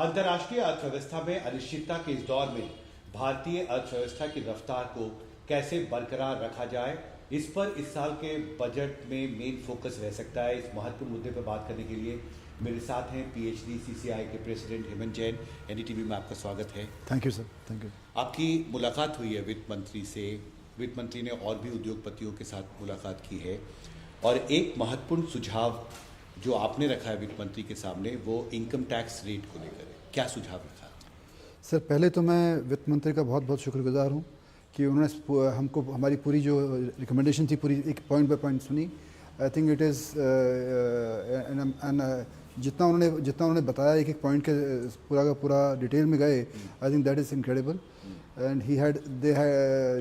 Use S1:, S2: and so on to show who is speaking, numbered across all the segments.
S1: अंतर्राष्ट्रीय अर्थव्यवस्था में अनिश्चितता के इस दौर में भारतीय अर्थव्यवस्था की रफ्तार को कैसे बरकरार रखा जाए, इस पर इस साल के बजट में मेन फोकस रह सकता है। इस महत्वपूर्ण मुद्दे पर बात करने के लिए मेरे साथ हैं पीएचडी सीसीआई के प्रेसिडेंट हेमंत जैन। एनडीटीवी में आपका स्वागत है।
S2: Thank you sir, thank you.
S1: आपकी मुलाकात हुई है वित्त मंत्री से। वित्त मंत्री ने और भी उद्योगपतियों के साथ मुलाकात की है और एक महत्वपूर्ण सुझाव जो आपने रखा है वित्त मंत्री के सामने, वो इनकम टैक्स रेट को लेकर है। क्या सुझाव रखा?
S2: सर, पहले तो मैं वित्त मंत्री का बहुत बहुत शुक्रगुजार हूँ कि उन्होंने हमको हमारी पूरी जो रिकमेंडेशन थी पूरी एक पॉइंट बाय पॉइंट सुनी। आई थिंक इट इज़ जितना उन्होंने बताया एक एक पॉइंट के पूरा का पूरा डिटेल में गए, I think that is incredible. And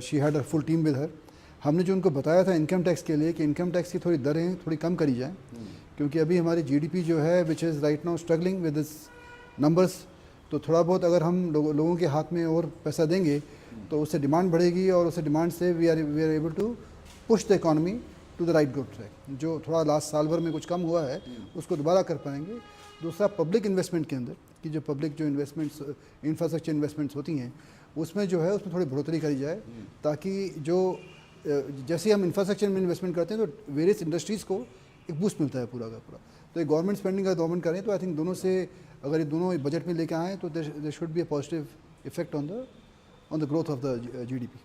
S2: she had a full team with her. हमने जो उनको बताया था इनकम टैक्स के लिए कि इनकम टैक्स की थोड़ी दरें थोड़ी कम करी जाएँ, क्योंकि अभी हमारी जीडीपी जो है which is right now struggling with this numbers, तो थोड़ा बहुत अगर हम लोगों के हाथ में और पैसा देंगे तो उससे डिमांड बढ़ेगी और उससे डिमांड से we are able to push the economy to the right good track. जो थोड़ा लास्ट साल भर में कुछ कम हुआ है उसको दोबारा कर पाएंगे। दूसरा, पब्लिक इन्वेस्टमेंट के अंदर कि जो पब्लिक जो इन्वेस्टमेंट्स इंफ्रास्ट्रक्चर इन्वेस्टमेंट्स होती हैं उसमें जो है उसमें थोड़ी बढ़ोतरी करी जाए, ताकि जो जैसे हम इंफ्रास्ट्रक्चर में इन्वेस्टमेंट करते हैं तो वेरियस इंडस्ट्रीज़ को एक बूस्ट मिलता है पूरा का पूरा। तो ये गवर्नमेंट स्पेंडिंग का गवर्नमेंट करें तो आई थिंक दोनों से अगर ये दोनों बजट में लेके आएँ तो there should be a positive effect on the growth of the GDP.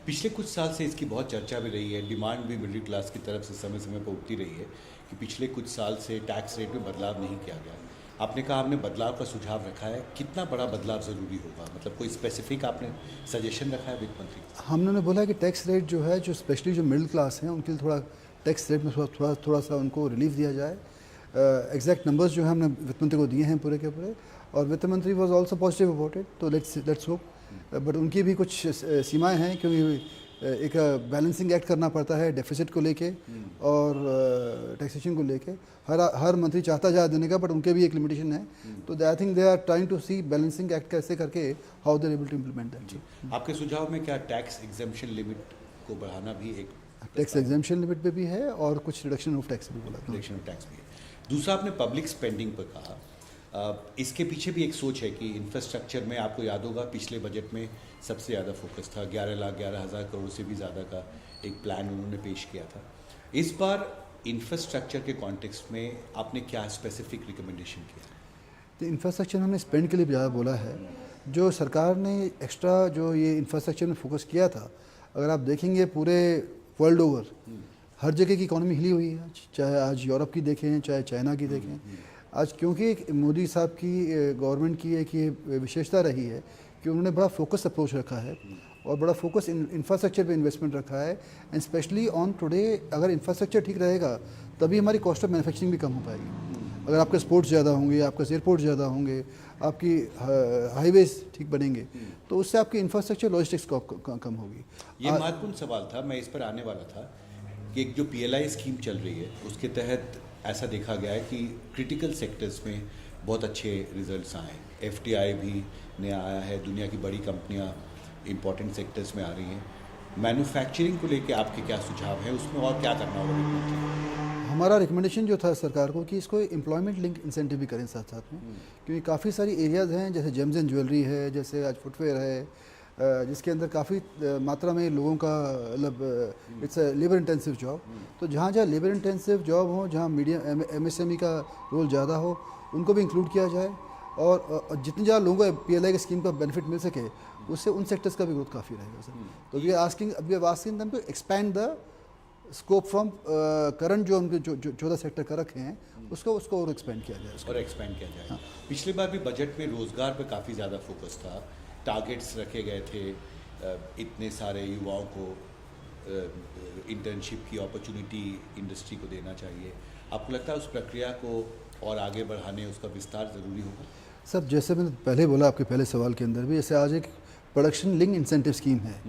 S1: पिछले कुछ साल से इसकी बहुत चर्चा भी रही है, डिमांड भी मिडिल क्लास की तरफ से समय समय पर उठती रही है कि पिछले कुछ साल से टैक्स रेट में बदलाव नहीं किया गया। आपने कहा हमने बदलाव का सुझाव रखा है, कितना बड़ा बदलाव ज़रूरी होगा? मतलब कोई स्पेसिफिक आपने सजेशन रखा है वित्त मंत्री?
S2: हमने बोला कि टैक्स रेट जो है जो स्पेशली जो मिडिल क्लास हैं उनके लिए थोड़ा टैक्स रेट में थोड़ा सा उनको रिलीफ दिया जाए। एग्जैक्ट नंबर्स जो है हमने वित्त मंत्री को दिए हैं पूरे के पूरे, और वित्त मंत्री was also positive about it. तो लेट्स होप, बट उनकी भी कुछ सीमाएं हैं, क्योंकि एक बैलेंसिंग एक्ट करना पड़ता है डेफिसिट को लेके और टैक्सेशन को लेके। हर मंत्री चाहता ज़्यादा देने का, बट उनके भी एक लिमिटेशन है। तो I think they are trying to see balancing act कैसे करके how they are able to implement that.
S1: आपके सुझाव में क्या टैक्स एग्जेम्पशन लिमिट को बढ़ाना भी एक
S2: टैक्स एग्जेम्पशन लिमिट पे भी है और कुछ रिडक्शन ऑफ टैक्स भी बोला।
S1: रिडक्शन ऑफ टैक्स भी है। दूसरा, आपने पब्लिक स्पेंडिंग पर कहा, इसके पीछे भी एक सोच है कि इंफ्रास्ट्रक्चर में, आपको याद होगा पिछले बजट में सबसे ज़्यादा फोकस था, 11,11,000 करोड़ से भी ज़्यादा का एक प्लान उन्होंने पेश किया था। इस बार इंफ्रास्ट्रक्चर के कॉन्टेक्स्ट में आपने क्या स्पेसिफिक रिकमेंडेशन किया?
S2: तो इंफ्रास्ट्रक्चर हमने स्पेंड के लिए ज़्यादा बोला है। जो सरकार ने एक्स्ट्रा जो ये इंफ्रास्ट्रक्चर में फोकस किया था, अगर आप देखेंगे पूरे वर्ल्ड ओवर हर जगह की इकोनॉमी हिली हुई है। चाहे आज यूरोप की देखें, चाहे चाइना की देखें। आज क्योंकि मोदी साहब की गवर्नमेंट की एक ये विशेषता रही है कि उन्होंने बड़ा फोकस अप्रोच रखा है और बड़ा फोकस इंफ्रास्ट्रक्चर पे इन्वेस्टमेंट रखा है। एंड स्पेशली ऑन टुडे, अगर इंफ्रास्ट्रक्चर ठीक रहेगा तभी हमारी कॉस्ट ऑफ मैन्युफैक्चरिंग भी कम हो पाएगी। अगर आपके स्पोर्ट्स ज़्यादा होंगे, आपके एयरपोर्ट ज़्यादा होंगे, आपकी हाईवेज ठीक बनेंगे, तो उससे आपकी इंफ्रास्ट्रक्चर लॉजिस्टिक्स कम होगी।
S1: ये महत्वपूर्ण सवाल था, मैं इस पर आने वाला था कि एक जो पीएलआई स्कीम चल रही है उसके तहत ऐसा देखा गया है कि क्रिटिकल सेक्टर्स में बहुत अच्छे रिजल्ट्स आए। एफटीआई भी नया आया है, दुनिया की बड़ी कंपनियां इंपॉर्टेंट सेक्टर्स में आ रही हैं। मैन्युफैक्चरिंग को लेके आपके क्या सुझाव हैं, उसमें और क्या करना होगा?
S2: हमारा रिकमेंडेशन जो था सरकार को कि इसको एम्प्लॉयमेंट लिंक इंसेंटिव भी करें साथ साथ में, क्योंकि काफ़ी सारी एरियाज़ हैं, जैसे जेम्स एंड ज्वेलरी है, जैसे आज फुटवेयर है, जिसके अंदर काफ़ी मात्रा में लोगों का मतलब इट्स लेबर इंटेंसिव जॉब। तो जहाँ जहाँ लेबर इंटेंसिव जॉब हो, जहाँ मीडियम एमएसएमई का रोल ज़्यादा हो, उनको भी इंक्लूड किया जाए और जितने ज़्यादा लोगों को पीएलआई की स्कीम का बेनिफिट मिल सके, उससे उन सेक्टर्स का भी ग्रोथ काफ़ी रहेगा सर। तो we are asking them to expand the scope from current जो उनके जो 14 सेक्टर कर रखे हैं उसको और एक्सपेंड किया जाए।
S1: और एक्सपेंड किया जाए। हाँ। पिछली बार भी बजट में रोजगार पर काफ़ी ज़्यादा फोकस था, टारगेट्स रखे गए थे, इतने सारे युवाओं को इंटर्नशिप की अपॉर्चुनिटी इंडस्ट्री को देना चाहिए। आपको लगता है उस प्रक्रिया को और आगे बढ़ाने, उसका विस्तार ज़रूरी होगा?
S2: सर, जैसे मैंने पहले बोला आपके पहले सवाल के अंदर भी, जैसे आज एक प्रोडक्शन लिंक इंसेंटिव स्कीम है,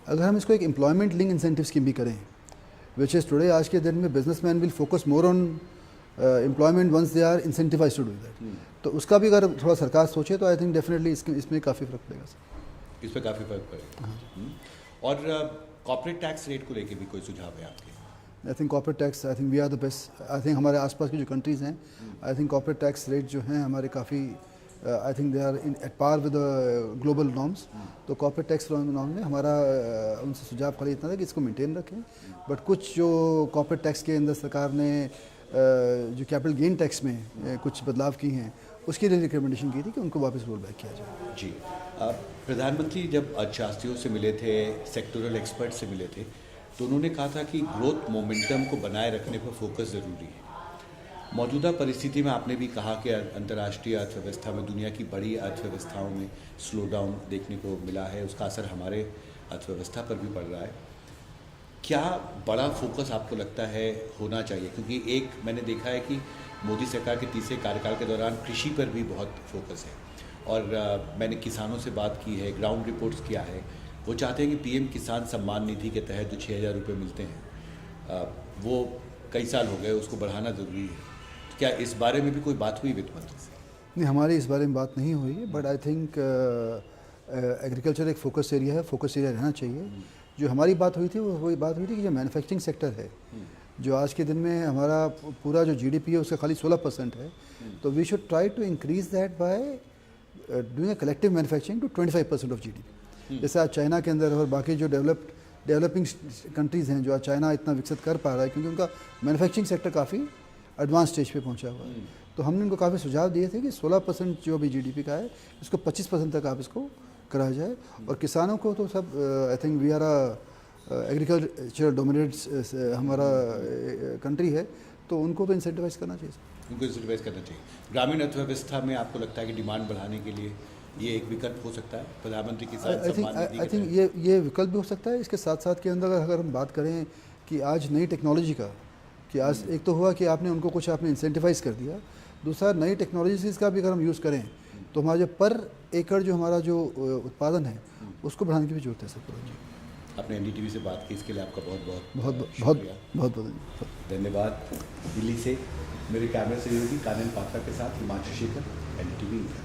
S2: अगर हम इसको एक एम्प्लॉयमेंट लिंक इंसेंटिव स्कीम भी करें, विच इज़ टुडे, आज के दिन में businessman will focus more on employment once they are incentivise to do that. तो उसका भी अगर थोड़ा सरकार सोचे तो आई थिंक डेफिनेटली इसमें काफ़ी फ़र्क पड़ेगा सर।
S1: इस पर काफ़ी फर्क पड़ेगा। और कॉर्पोरेट टैक्स रेट को लेके भी कोई सुझाव है आपके?
S2: I think corporate tax, I think we are the best. I think हमारे आसपास की जो कंट्रीज़ हैं, I think corporate tax rate जो हैं हमारे काफ़ी I think they are in at par with global norms. तो कॉर्पोरेट टैक्स नॉर्म में हमारा उनसे सुझाव खाली इतना था कि इसको मेंटेन रखें. बट कुछ जो कॉर्पोरेट टैक्स के अंदर सरकार ने जो कैपिटल गेन टैक्स में कुछ बदलाव किए हैं उसके लिए रिकमेंडेशन की थी कि उनको वापस रोल बैक किया जाए.
S1: जी, प्रधानमंत्री जब अर्थशास्त्रियों से मिले थे, सेक्टोरल एक्सपर्ट से मिले थे, तो उन्होंने कहा था कि ग्रोथ मोमेंटम को बनाए रखने पर फोकस ज़रूरी है. मौजूदा परिस्थिति में आपने भी कहा कि अंतर्राष्ट्रीय अर्थव्यवस्था में, दुनिया की बड़ी अर्थव्यवस्थाओं में स्लो डाउन देखने को मिला है, उसका असर हमारे अर्थव्यवस्था पर भी पड़ रहा है. क्या बड़ा फोकस आपको लगता है होना चाहिए? क्योंकि एक मैंने देखा है कि मोदी सरकार के तीसरे कार्यकाल के दौरान कृषि पर भी बहुत फोकस है, और मैंने किसानों से बात की है, ग्राउंड रिपोर्ट्स किया है. वो चाहते हैं कि पीएम किसान सम्मान निधि के तहत जो 6,000 रुपये मिलते हैं वो कई साल हो गए, उसको बढ़ाना ज़रूरी है. क्या इस बारे में भी कोई बात हुई वित्त मंत्री से?
S2: नहीं, हमारी इस बारे में बात नहीं हुई, बट आई थिंक एग्रीकल्चर एक फोकस एरिया है, फोकस एरिया रहना चाहिए. जो हमारी बात हुई थी वो बात हुई थी कि जो मैन्युफैक्चरिंग सेक्टर है, जो आज के दिन में हमारा पूरा जो जीडीपी है उसका खाली 16% है, तो we should try to increase that by doing a collective manufacturing to 25% of GDP. जैसे आज चाइना के अंदर और बाकी जो डेवलपिंग कंट्रीज़ हैं, जो आज चाइना इतना विकसित कर पा रहा है क्योंकि उनका मैन्युफैक्चरिंग सेक्टर काफ़ी एडवांस स्टेज पे पहुंचा हुआ है. तो हमने उनको काफ़ी सुझाव दिए थे कि 16% जो भी जीडीपी का है इसको 25% तक आप इसको करा जाए. और किसानों को तो सब I think we are agriculture dominated हमारा कंट्री है, तो उनको तो इंसेंटिवाइज करना चाहिए.
S1: उनको इंसेंटिवाइज करना चाहिए. ग्रामीण अर्थव्यवस्था में आपको लगता है कि डिमांड बढ़ाने के लिए ये एक विकल्प हो सकता है, प्रधानमंत्री किसान सम्मान निधि?
S2: आई थिंक ये विकल्प भी हो सकता है. इसके साथ साथ के अंदर अगर हम बात करें कि आज नई टेक्नोलॉजी का, कि आज एक तो हुआ कि आपने उनको कुछ आपने इंसेंटिवाइज कर दिया, दूसरा नई टेक्नोलॉजीज का भी अगर हम यूज़ करें तो हमारा जो पर एकड़ जो हमारा जो उत्पादन है उसको बढ़ाने की भी जरूरत है सर.
S1: आपने एनडीटीवी से बात की, इसके लिए आपका बहुत
S2: बहुत
S1: शुक्रिया.
S2: बहुत बहुत
S1: धन्यवाद. दिल्ली से मेरे कैमरे सहयोगी कानन पात्रा के साथ हिमांशु शेखर, एनडीटीवी इंडिया.